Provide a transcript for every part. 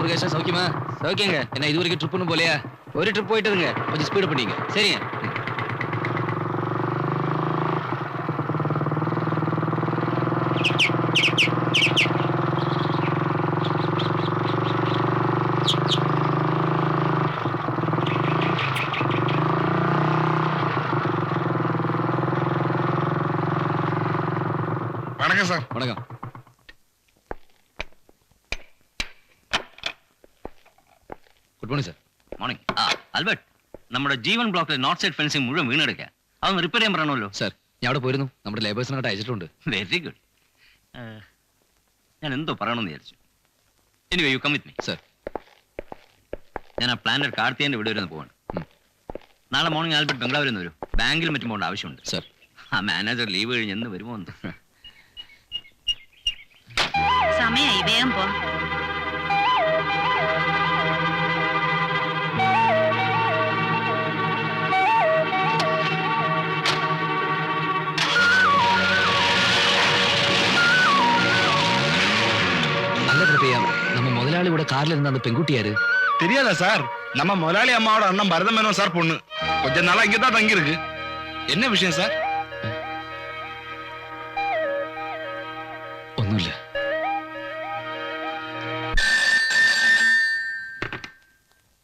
முருகேஷா சௌக்கியமா? சௌக்கியங்க. என்ன இது வரைக்கும் ட்ரிப் ஒன்றும் போலையா? ஒரு ட்ரிப் போயிட்டுதுங்க, கொஞ்சம் ஸ்பீடு பண்ணிங்க. சரிங்க. வணக்கம் சார். வணக்கம். Good morning sir. Morning. Albert, നമ്മുടെ ജീവൻ ബ്ലോക്കിലെ നോർത്ത് സൈഡ് ഫെൻസിംഗ് മുഴുവൻ വീണെടുക്കുക. അതൊന്ന് റിപ്പയർ ചെയ്യാൻ പറയണമല്ലോ. സാർ, ഞാൻ അവിടെ പോയിരുന്നു. നമ്മുടെ ലേബേഴ്സിനോട്ട് അയച്ചിട്ടുണ്ട്. Very good. ഞാൻ എന്തോ പറയണമെന്ന് വിചാരിച്ചു. Anyway you come with me. Sir, ഞാൻ ആ പ്ലാനറ്റ് കാർത്തികന്റെ വീട് വരെ ഒന്ന് പോവാണ്. നാളെ മോർണിംഗ് ആൽബർട്ട് ബംഗ്ലാവിൽ നിന്ന് വരും. ബാങ്കിൽ മറ്റും പോകേണ്ട ആവശ്യമുണ്ട്. സാർ. ആ മാനേജർ ലീവ് കഴിഞ്ഞ് എന്ന് വരുമോ എന്ന്. സമയായി, വേഗം പോ. நல்ல பிரபையா, நம்ம முதலாளி கூட கார்ல இருந்த அந்த பெண்குட்டியாரு தெரியாதா சார்? நம்ம முதலாளி அம்மாவோட அண்ணன் பரதம் மேனோன் சார் பொண்ணு. கொஞ்ச நாளா இங்கதான் தங்கி இருக்கு. என்ன விஷயம் சார்? ഒന്നുമില്ല.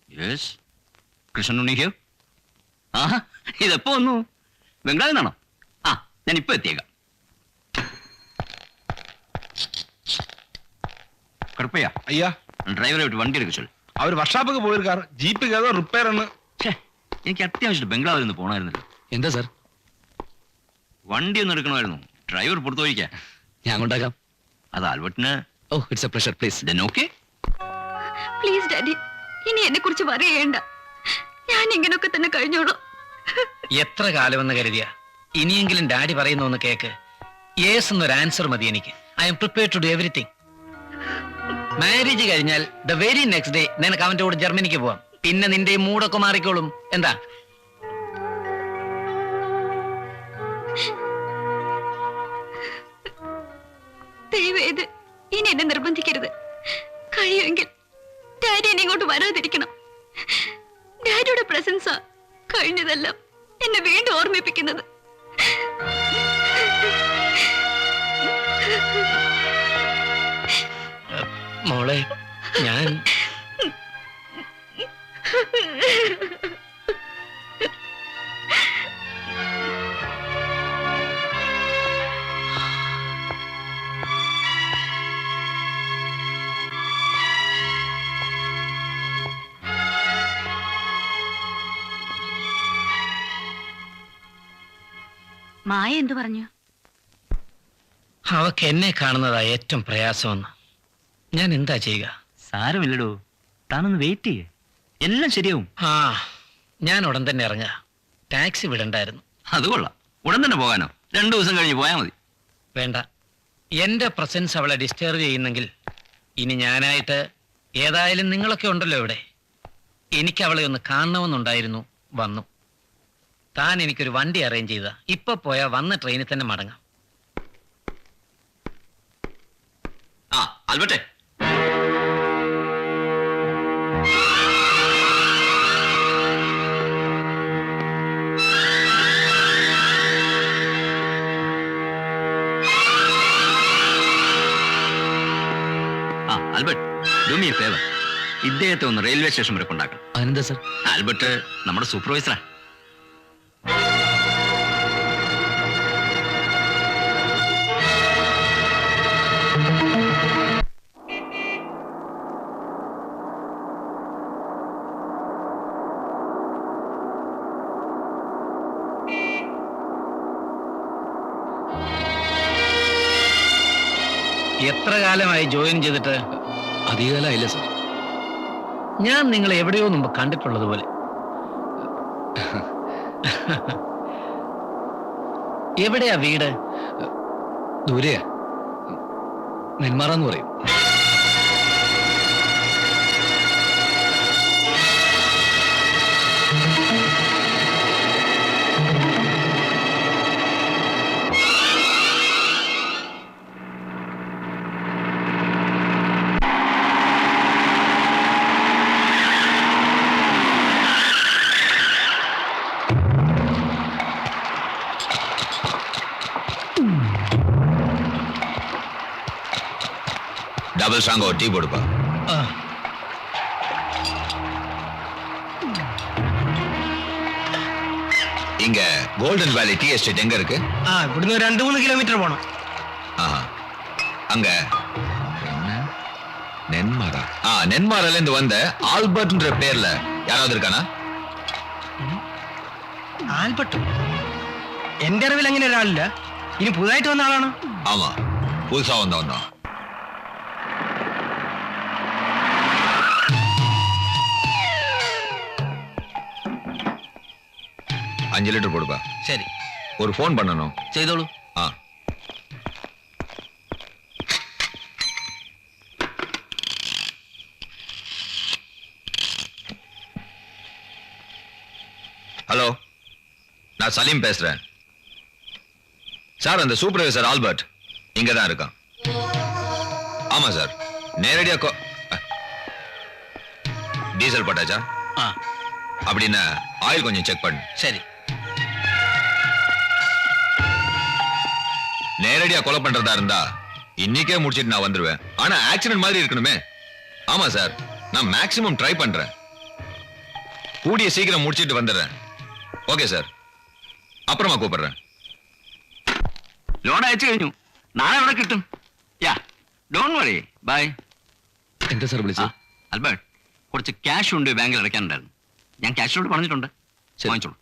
Yes, Krishnan Unni here. ആഹാ, ഇതെപ്പോ വന്നു? ബംഗ്ലാവിൽ നിന്നാണോ? ആ, ഞാൻ ഇപ്പൊ എത്തിയേക്കാം. കറുപ്പയ്യ, ஐயா, ഡ്രൈവറെ വിട്ട് വണ്ടി എടുക്ക ചൊല്ലു. அவர் വർഷാപ്പൊക്കെ പോയിരിക്കാറ്. ജീപ്പിക്ക് ഏതോ റിപ്പയർ ആണ്. എനിക്ക് അത്യാവശ്യം ബംഗ്ലാവിൽ നിന്ന് പോകണമായിരുന്നല്ലോ. എന്താ സാർ? വണ്ടി ഒന്ന് എടുക്കണമായിരുന്നു. ഡ്രൈവർ പുറത്തു പോയിക്കാം. ഞാൻ കൊണ്ടാക്കാം. അത് ആൽബർട്ടിന്. Oh, it's a pleasure. Please. Then okay. Please daddy, ഇനി എന്നെ കുറിച്ച് പറയേണ്ട. ഞാൻ ഇങ്ങനൊക്കെ തന്നെ കഴിഞ്ഞോളൂ. എത്ര കാലമെന്ന് കരുതിയ ഇനിയെങ്കിലും ഡാഡി പറയുന്ന ഒന്ന് കേക്ക്. യേസ് എന്നൊരു ആൻസർ മതി എനിക്ക്. I am prepared to do everything. Marriage കഴിഞ്ഞാൽ ദ വെരി നെക്സ്റ്റ് ഡേ നിനക്ക് അവന്റെ കൂടെ ജർമ്മനിക്ക് പോവാം. പിന്നെ നിന്റെ മൂടൊക്കെ മാറിക്കോളും. എന്താ? ദയവേത് ഇനി എന്നെ നിർബന്ധിക്കരുത്. കഴിയുമെങ്കിൽ ഡാഡി എന്നെ ഇങ്ങോട്ട് വരാതിരിക്കണം. ഡാഡിയുടെ പ്രസൻസാ കഴിഞ്ഞതെല്ലാം എന്നെ വീണ്ടും ഓർമ്മിപ്പിക്കുന്നത്. മോളെ, ഞാൻ മായ എന്തു പറഞ്ഞു? അവക്ക് എന്നെ കാണുന്നതാ ഏറ്റവും പ്രയാസമെന്ന്. ഞാൻ എന്താ ചെയ്യുക? സാരമില്ലടോ, താനൊന്ന് വെയിറ്റ് ചെയ്യേ, എല്ലാം ശരിയാവും. ഞാൻ ഉടൻ തന്നെ ഇറങ്ങാ. ടാക്സി വിടണ്ടായിരുന്നു. അത് കൊള്ളാം. ഉടൻ തന്നെ പോകാനോ? 2 ദിവസം കഴിഞ്ഞ് പോയാൽ മതി. വേണ്ട, എന്റെ പ്രസൻസ് അവളെ ഡിസ്റ്റർബ് ചെയ്യുന്നെങ്കിൽ ഇനി ഞാനായിട്ട് ഏതായാലും നിങ്ങളൊക്കെ ഉണ്ടല്ലോ ഇവിടെ. എനിക്ക് അവളെ ഒന്ന് കാണണമെന്നുണ്ടായിരുന്നു. വന്നു. താൻ എനിക്കൊരു വണ്ടി അറേഞ്ച് ചെയ്താ ഇപ്പൊ പോയാ വന്ന ട്രെയിനിൽ തന്നെ മടങ്ങാം. ആൽബർട്ടെ, Albert, do me a favour. ഇദ്ദേഹത്തെ ഒന്ന് റെയിൽവേ സ്റ്റേഷൻ വരെ കൊണ്ടാക്കണം. അതെന്താ സാർ? ആൽബർട്ട് നമ്മുടെ സൂപ്പർവൈസറാ. എത്ര കാലമായി ജോയിൻ ചെയ്തിട്ട്? അധികകാലമായില്ല സാർ. ഞാൻ നിങ്ങളെ എവിടെയോ മുമ്പ് കണ്ടിട്ടുള്ളത് പോലെ. എവിടെയാ വീട്? ദൂരെയാ, നെന്മാറാന്ന് പറയും. டபுள் ஸ்ட்ராங் ஒரு டீ போடுப்பா. இங்க கோல்டன் வேலி டீ எஸ்டேட் எங்க இருக்கு? ഇവിടുന്ന് 2-3 കിലോമീറ്റർ പോണം. ஆஹா. அங்க என்ன? நென்மாரா. நென்மாரால இருந்து வந்த ஆல்பர்ட்ன்ற பேர்ல யாராவது இருக்கானா? ആൽബർട്ട് എന്റെ അറിവിൽ അങ്ങനെ ഒരാളില്ല. ഇനി പുതുതായിട്ട് വന്ന ആളാണോ? ஆமா, புதுசா வந்தவன் தான். அஞ்சு லிட்டர் போடுப்பா. சரி, ஒரு ஃபோன் பண்ணணும். செய்தோளு. ஆ. ஹலோ, நான் சலீம் பேசுறேன் சார். அந்த சூப்பர்வைசர் ஆல்பர்ட் இங்க தான் இருக்கான். ஆமா சார், நேரடியா டீசல் போட்டாச்சா? அப்படின்னா ஆயில் கொஞ்சம் செக் பண்ணு. சரி. நேரடியா கொலை பண்றதா இருந்தா இன்னைக்கே முடிச்சிட்டு நான் வந்துருவேன். ஆனா ஆக்சிடென்ட் மாதிரி இருக்கணுமே. ஆமா சார், நான் மேக்ஸிமம் ட்ரை பண்றேன். கூடிய சீக்கிரம் முடிச்சிட்டு வந்துடுறேன். ഓക്കെ സാർ, അപ്പുറമാ കൂപ്പിടുறேன். ലോൺ അയച്ചു കഴിഞ്ഞു. നാളെ അവിടെ കിട്ടും. Yeah, don't worry. ബൈ. എന്താ സാർ വിളിച്ചത്? ആൽബർട്ട്, കുറച്ച് ക്യാഷ് ഉണ്ട് ബാങ്കിൽ അടയ്ക്കാനുണ്ടായിരുന്നു. ഞാൻ ക്യാഷിനോട് പറഞ്ഞിട്ടുണ്ട്. വാങ്ങിച്ചോളൂ.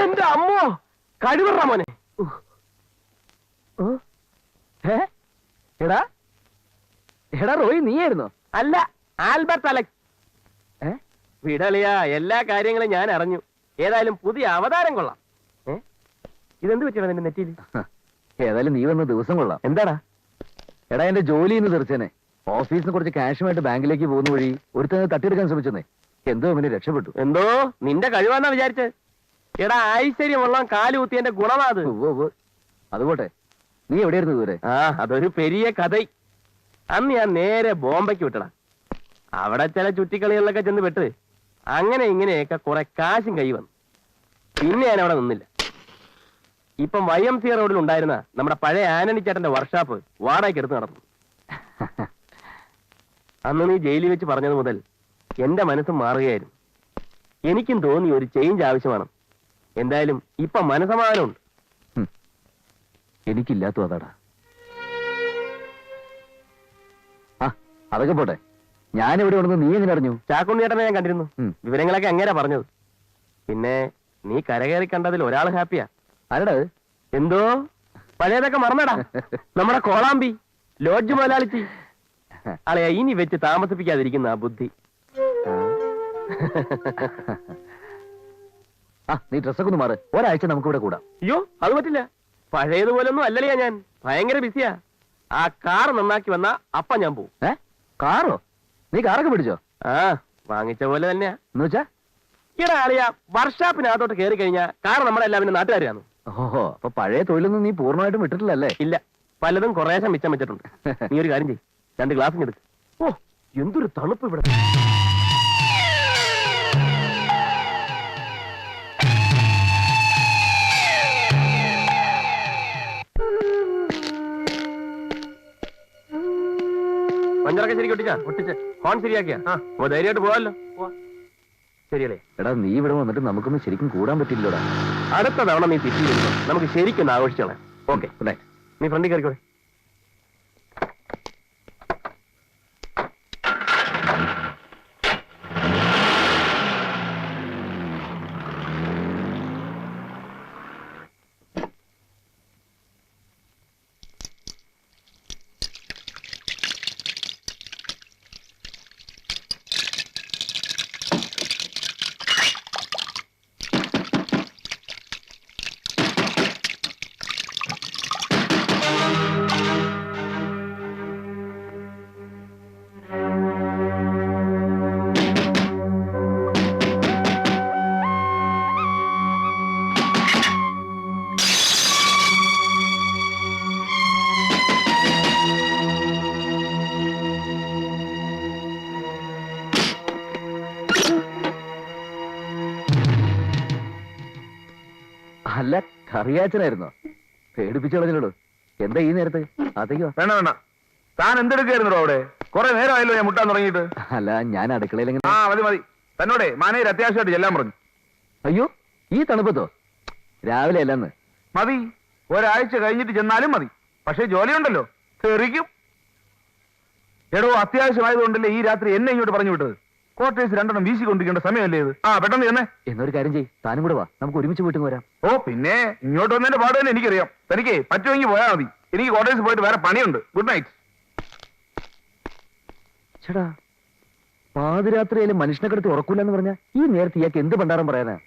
എന്റെ അമ്മോ കഴിവറ മോനെ എടാ എടാ റോയ് നീയായിരുന്നോ? അല്ല, ആൽബർട്ട് അലക്സ്. വിടളിയാ, എല്ലാ കാര്യങ്ങളും ഞാൻ അറിഞ്ഞു. ഏതായാലും പുതിയ അവതാരം കൊള്ളാം. ഇതെന്ത് പറ്റിയാണ് നിന്റെ നെറ്റിയിൽ? ഏതായാലും നീ വന്ന ദിവസം കൊള്ളാം. എന്താടാ? എടാ എന്റെ ജോലി ഇന്ന് തീർച്ചേനെ. ഓഫീസിൽ നിന്ന് കുറച്ച് ക്യാഷുമായിട്ട് ബാങ്കിലേക്ക് പോകുന്ന വഴി ഒരുത്തന്നെ തട്ടിയെടുക്കാൻ ശ്രമിച്ചെന്നേ. എന്തോ അവന് രക്ഷപ്പെട്ടു. എന്തോ നിന്റെ കഴിവാന്നാ വിചാരിച്ചത്? എടാ ഐശ്വര്യമുള്ള കാലുകുത്തിയന്റെ ഗുണമാ അത്. അതുപോട്ടെ, നീ എവിടെയായിരുന്നു ഇതുവരെ? അതൊരു പെരിയ കഥ. അന്ന് ഞാൻ നേരെ ബോംബെക്ക് വിട്ടടാ. അവിടെ ചില ചുറ്റിക്കളികളിലൊക്കെ ചെന്ന് വിട്ട് അങ്ങനെ ഇങ്ങനെയൊക്കെ കുറെ കാശും കൈ വന്നു. പിന്നെ ഞാൻ അവിടെ നിന്നില്ല. ഇപ്പം YMCA റോഡിൽ ഉണ്ടായിരുന്ന നമ്മുടെ പഴയ ആനണി ചേട്ടന്റെ വർക്ക്ഷോപ്പ് വാടകയ്ക്ക് എടുത്ത് നടന്നു. അന്ന് നീ ജയിലിൽ വെച്ച് പറഞ്ഞത് മുതൽ എന്റെ മനസ്സ് മാറുകയായിരുന്നു. എനിക്കും തോന്നി ഒരു ചേഞ്ച് ആവശ്യമാണ്. എന്തായാലും ഇപ്പൊ മനസമാധാനമുണ്ട്. എനിക്കില്ലാത്ത അതാടാ. അതൊക്കെ പോട്ടെ, ഞാൻ എവിടെ ഉണ്ടെന്ന് നീ എങ്ങനെ അറിഞ്ഞു? ചാക്കുണ്ണിയേട്ടനെ ഞാൻ കണ്ടിരുന്നു. വിവരങ്ങളൊക്കെ അങ്ങേരാ പറഞ്ഞത്. പിന്നെ നീ കരകയറി കണ്ടതിൽ ഒരാൾ ഹാപ്പിയാ. ആരടാ? എന്തോ പഴയതൊക്കെ മറന്നടാ. നമ്മുടെ കോളാമ്പി ലോഡ്ജ് മുതലാളിച്ചി. അളയാ, ഇനി വെച്ച് താമസിപ്പിക്കാതിരിക്കുന്ന ആ ബുദ്ധി. നീ ഡ്രസ്സൊക്കെ ഒന്ന് മാറ്, ഒരാഴ്ച നമുക്ക് ഇവിടെ കൂടാം. അയ്യോ, അത് പറ്റില്ല. പഴയതുപോലൊന്നും അല്ലല്ലയാ ഞാൻ. ഭയങ്കര ബിസിയാ. ആ കാർ നന്നാക്കി വന്ന അപ്പ ഞാൻ പോവും. കാറോ? നീ കാറൊക്കെ പിടിച്ചോ? വാങ്ങിച്ച പോലെ തന്നെയാ. എന്ന് വെച്ചാ ഈടാ ആളിയാ, വർക്ക്ഷോപ്പിനകത്തോട്ട് കയറി കഴിഞ്ഞാ കാർ നമ്മളെല്ലാം പിന്നെ നാട്ടുകാരാണ്. ഓഹോ, അപ്പൊ പഴയ തൊഴിലൊന്നും നീ പൂർണ്ണമായിട്ടും വിട്ടിട്ടില്ലല്ലേ? ഇല്ല, പലതും കുറേശ്ശെ മിച്ചം വെച്ചിട്ടുണ്ട്. നീ ഒരു കാര്യം ചെയ്യ്, 2 ഗ്ലാസ് എടുക്ക്. ഓ, എന്തൊരു തണുപ്പ് ഇവിടെ. പഞ്ചറൊക്കെ ശരിക്കും ഒട്ടിച്ച് ഹോൺ ശരിയാക്കിയാ ധൈര്യമായിട്ട് പോവാല്ലോ. ശരിയല്ലേ? എടാ, നീ ഇവിടെ വന്നിട്ട് നമുക്കൊന്നും ശരിക്കും കൂടാൻ പറ്റില്ലടാ. അടുത്ത തവണ നീ തിരിച്ചു വരുമ്പോ നമുക്ക് ശരിക്കും ആഘോഷിച്ചോളാം. ഓക്കെ, നീ ഫ്രണ്ടിൽ കയറിക്കോളെ. അല്ല, കറിയാച്ചനായിരുന്നോ? പേടിപ്പിച്ചു കളഞ്ഞോളൂ. എന്താ ഈ നേരത്ത്? അതേക്കോ? വേണ്ട വേണ്ട, താൻ എന്തെടുക്കായിരുന്നോ അവിടെ? കുറെ നേരമായല്ലോ ഞാൻ മുട്ടാൻ തുടങ്ങിയിട്ട്. അല്ല, ഞാൻ അടുക്കളയിൽ മതി മതി, തന്നോടെ മാനേജർ അത്യാവശ്യമായിട്ട് ചെല്ലാൻ പറഞ്ഞു. അയ്യോ, ഈ തണുപ്പത്തോ? രാവിലെ അല്ലെന്ന്. മതി, ഒരാഴ്ച കഴിഞ്ഞിട്ട് ചെന്നാലും മതി. പക്ഷെ ജോലിയുണ്ടല്ലോ, തെറിക്കും. എടോ, അത്യാവശ്യമായതുകൊണ്ടല്ലേ ഈ രാത്രി എന്നെ ഇങ്ങോട്ട് പറഞ്ഞു വിട്ടത്. ക്വാർട്ടേഴ്സ് 2 വീശിക്കൊണ്ടിരിക്കേണ്ട സമയമല്ലേ ഇത്? പെട്ടെന്ന് തന്നെ. എന്നൊരു കാര്യം ചെയ്യ്, താനും കൂടെ വാ, നമുക്ക് ഒരുമിച്ച് പോയിട്ട് വരാം. ഓ പിന്നെ, ഇങ്ങോട്ട് വന്നതിന്റെ പാട് തന്നെ എനിക്കറിയാം. തനിക്ക് പറ്റുമെങ്കിൽ പോയാൽ മതി. എനിക്ക് ക്വാർട്ടേഴ്സ് പോയിട്ട് വേറെ പണിയുണ്ട്. Good night. ചേടാ, പാതിരാത്രിയായാലും മനുഷ്യനെ കിടത്തി ഉറക്കൂലെന്ന് പറഞ്ഞ ഈ നേരത്തെ ഇയാൾക്ക് എന്ത് പണ്ടാരം പറയാനാ?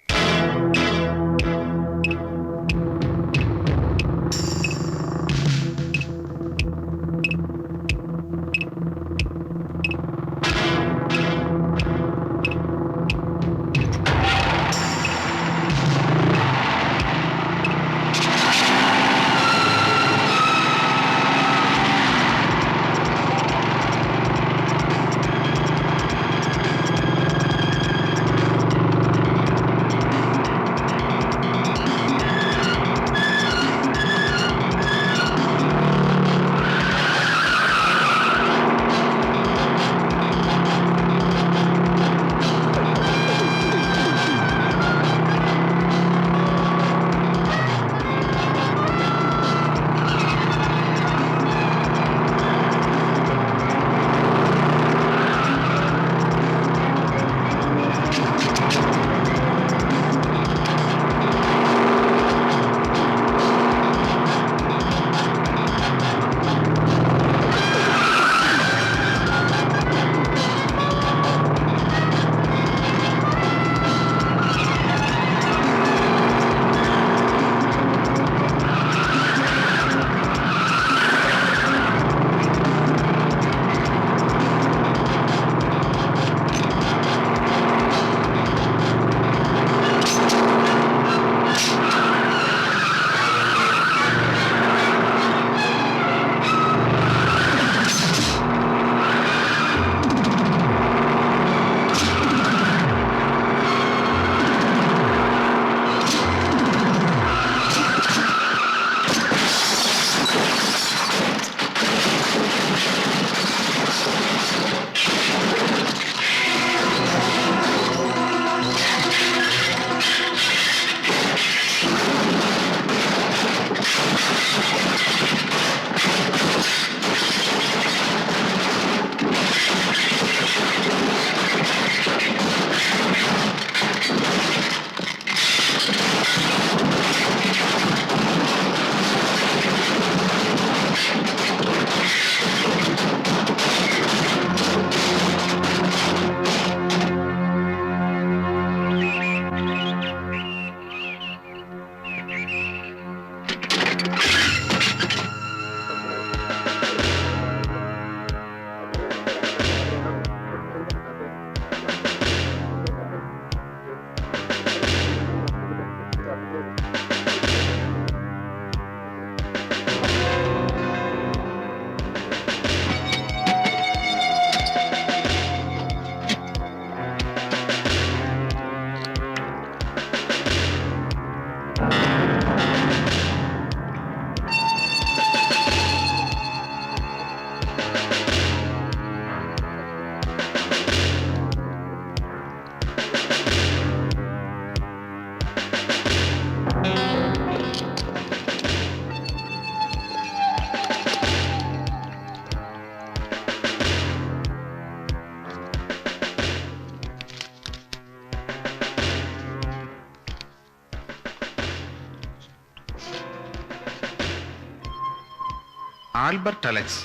Albert Alex,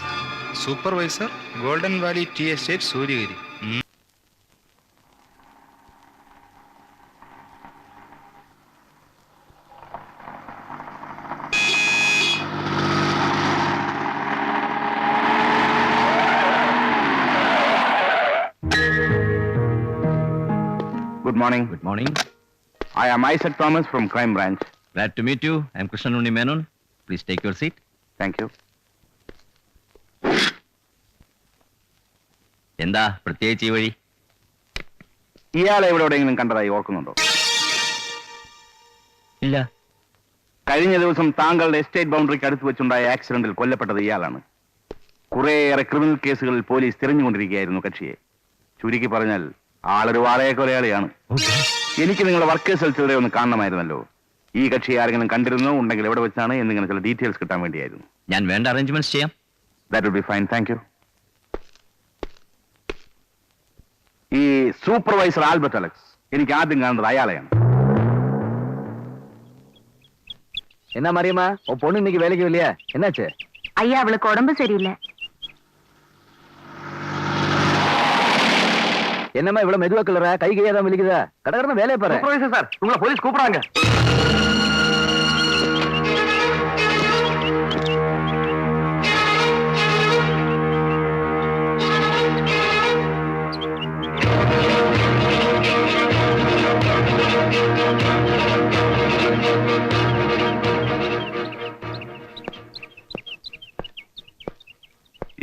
supervisor, Golden Valley tea estate, Suryagiri. Good morning. Good morning. I am Isaac Thomas from Crime Branch. Glad to meet you. I'm Krishnan Unni Menon. Please take your seat. Thank you. എന്താ പ്രത്യേകിച്ച് ഈ വഴി? ഇയാളെ എവിടെയെങ്കിലും കണ്ടതായി ഓർക്കുന്നുണ്ടോ? ഇല്ല. കഴിഞ്ഞ ദിവസം താങ്കളുടെ എസ്റ്റേറ്റ് ബൗണ്ടറിക്ക് അടുത്ത് വെച്ചുണ്ടായ ആക്സിഡന്റിൽ കൊല്ലപ്പെട്ടത് ഇയാളാണ്. കുറേയേറെ ക്രിമിനൽ കേസുകളിൽ പോലീസ് തിരഞ്ഞുകൊണ്ടിരിക്കുകയായിരുന്നു കക്ഷിയെ. ചുരുക്കി പറഞ്ഞാൽ ആളൊരു വാളയ കൊലയാളിയാണ്. എനിക്ക് നിങ്ങളുടെ വർക്കേഴ്സ് ഹെൽത്തിലൂടെ ഒന്ന് കാണണമായിരുന്നല്ലോ. ഈ കക്ഷി ആരെങ്കിലും കണ്ടിരുന്നോ, ഉണ്ടെങ്കിൽ എവിടെ വെച്ചാണ് എന്നിങ്ങനെ ചില ഡീറ്റെയിൽസ് കിട്ടാൻ വേണ്ടിയായിരുന്നു. ഞാൻ വേണ്ട അറേഞ്ച്മെന്റ്സ് ചെയ്യാം. That would be fine, thank you. ഈ സൂപ്പർവൈസർ ആൽബർട്ട് അലക്സ്, എനിക്ക് ആദ്യം കാണുന്നത് അയാളെയാണ്. என்ன மரியம்மா உன் பொண்ணு இன்னைக்கு வேலைக்கு இல்லையா? என்னாச்சு? ஐயா, அவளுக்கு உடம்பு சரியில்லை. என்னம்மா இவ்வளவு மெதுவா கிளற? கை கையாதான் வலிக்குதா? கடற்கடன வேலையை பாரு. சூப்பர்வைசர் சார், உங்களை போலீஸ் கூப்பிடுறாங்க.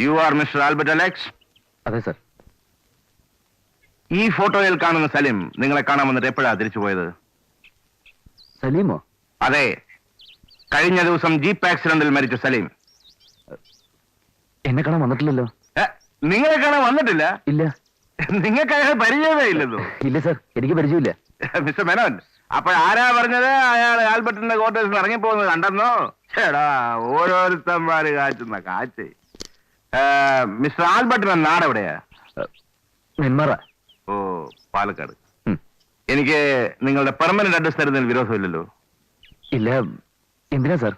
You are Mr. Albert Alex? അതെ സർ. ഈ ഫോട്ടോയിൽ കാണുന്ന സലീം നിങ്ങളെ കാണാൻ വന്നിട്ട് എപ്പോഴാ തിരിച്ചു പോയത്? സലീമോ? അതെ, കഴിഞ്ഞ ദിവസം ജീപ്പ് ആക്സിഡന്റിൽ മരിച്ച സലീം. എന്നെ കാണാൻ വന്നിട്ടില്ലല്ലോ. നിങ്ങളെ കാണാൻ വന്നിട്ടില്ല? ഇല്ല. നിങ്ങൾക്ക് അയാൾ പരിചയമേ ഇല്ലല്ലോ? ഇല്ല സർ, എനിക്ക് പരിചയമില്ല. മിസ്റ്റർ മേനോൻ, അപ്പോഴാരാ പറഞ്ഞത് അയാൾ ആൽബർട്ടിന്റെ ക്വാർട്ടേഴ്സിൽ നിന്ന് ഇറങ്ങിപ്പോകുന്നത് കണ്ടെന്നോ? ചേടാ, ഓരോരുത്തന്മാര് കാച്ചുന്ന കാറ്റ്. മിസ്റ്റർ ആൽബർട്ടിന്റെ നാട് എവിടെയാ? നെന്മാറ. ഓ, പാലക്കാട്. എനിക്ക് നിങ്ങളുടെ പെർമനന്റ് അഡ്രസ് തരുന്നതിൽ വിരോധമില്ലല്ലോ? ഇല്ല. എന്തിനാ സാർ?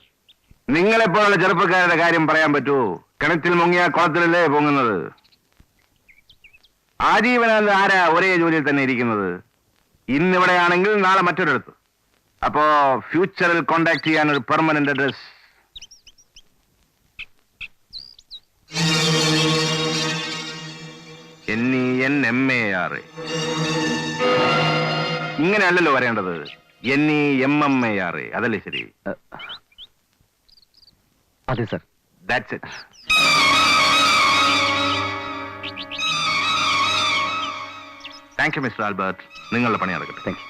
നിങ്ങളെപ്പോലുള്ള ചെറുപ്പക്കാരുടെ കാര്യം പറയാൻ പറ്റുമോ? കിണറ്റിൽ മുങ്ങിയ കുളത്തിലല്ലേ പൊങ്ങുന്നത്? ആജീവനാന്ത ആരാ ഒരേ ജോലിയിൽ തന്നെ ഇരിക്കുന്നത്? ഇന്നിവിടെയാണെങ്കിൽ നാളെ മറ്റൊരിടത്ത്. അപ്പോ ഫ്യൂച്ചറിൽ കോണ്ടാക്ട് ചെയ്യാൻ ഒരു പെർമനന്റ് അഡ്രസ്. NENMAR. ഇങ്ങനെയല്ലല്ലോ വരേണ്ടത്. NEMMAR. അതല്ലേ ശരി? അതെ sir. That's it. Thank you mister Albert. നിങ്ങളുടെ പണി നടക്കട്ടെ. Thank you.